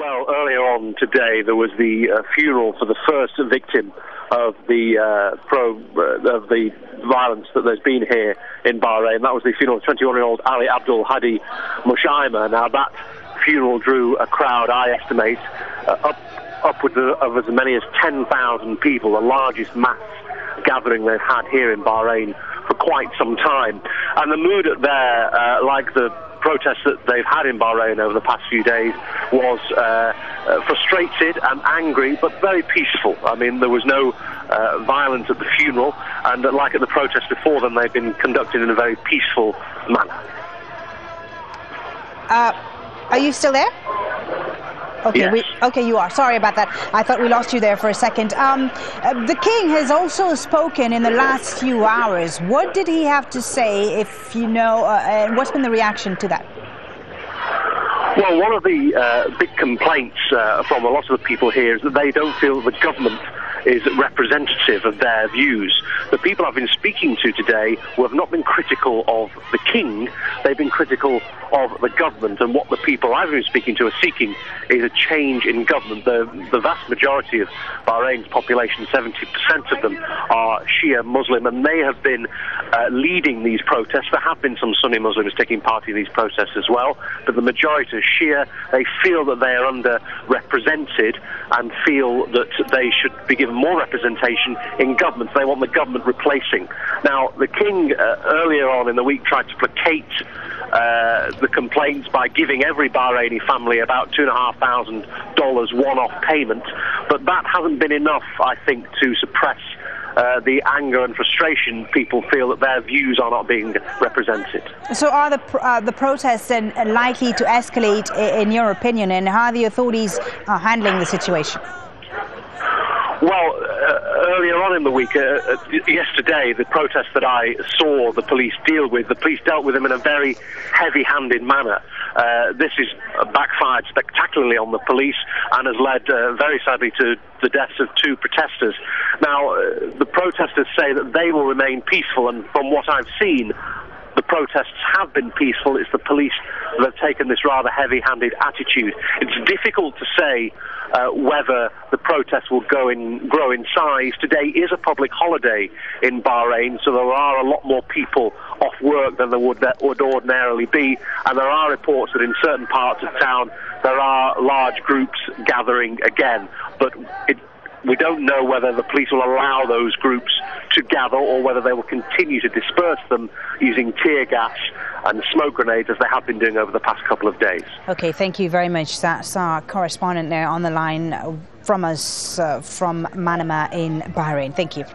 Well, earlier on today, there was the funeral for the first victim of the violence that there's been here in Bahrain. That was the funeral of 21-year-old Ali Abdul Hadi Mushaima. Now, that funeral drew a crowd, I estimate, upwards of as many as 10,000 people, the largest mass gathering they've had here in Bahrain for quite some time. And the mood there, like the protests that they've had in Bahrain over the past few days, was frustrated and angry, but very peaceful. I mean, there was no violence at the funeral, and like at the protests before them, they've been conducted in a very peaceful manner. Are you still there? Okay, yes. Okay, you are. Sorry about that. I thought we lost you there for a second. The king has also spoken in the last few hours. What did he have to say, if you know, and what's been the reaction to that? Well, one of the big complaints from a lot of the people here is that they don't feel that the government is representative of their views. The people I've been speaking to today who have not been critical of the king, they've been critical of the government, and what the people I've been speaking to are seeking is a change in government. The vast majority of Bahrain's population, 70% of them, are Shia Muslim, and they have been leading these protests. There have been some Sunni Muslims taking part in these protests as well, but the majority are Shia. They feel that they are underrepresented and feel that they should be given more representation in government. They want the government replacing. Now, the king earlier on in the week tried to placate the complaints by giving every Bahraini family about $2,500 one-off payment, but that hasn't been enough, I think, to suppress the anger and frustration. People feel that their views are not being represented. So are the protests then likely to escalate, in your opinion, and how are the authorities handling the situation? Well, earlier on in the week, yesterday, the protests that I saw the police deal with, the police dealt with them in a very heavy-handed manner. This has backfired spectacularly on the police and has led, very sadly, to the deaths of 2 protesters. Now, the protesters say that they will remain peaceful, and from what I've seen, the protests have been peaceful. It's the police that have taken this rather heavy-handed attitude. It's difficult to say whether the protests will grow in size. Today is a public holiday in Bahrain, so there are a lot more people off work than there would ordinarily be, and there are reports that in certain parts of town there are large groups gathering again, but we don't know whether the police will allow those groups to gather or whether they will continue to disperse them using tear gas and smoke grenades as they have been doing over the past couple of days. Okay, thank you very much. That's our correspondent there on the line from us from Manama in Bahrain. Thank you.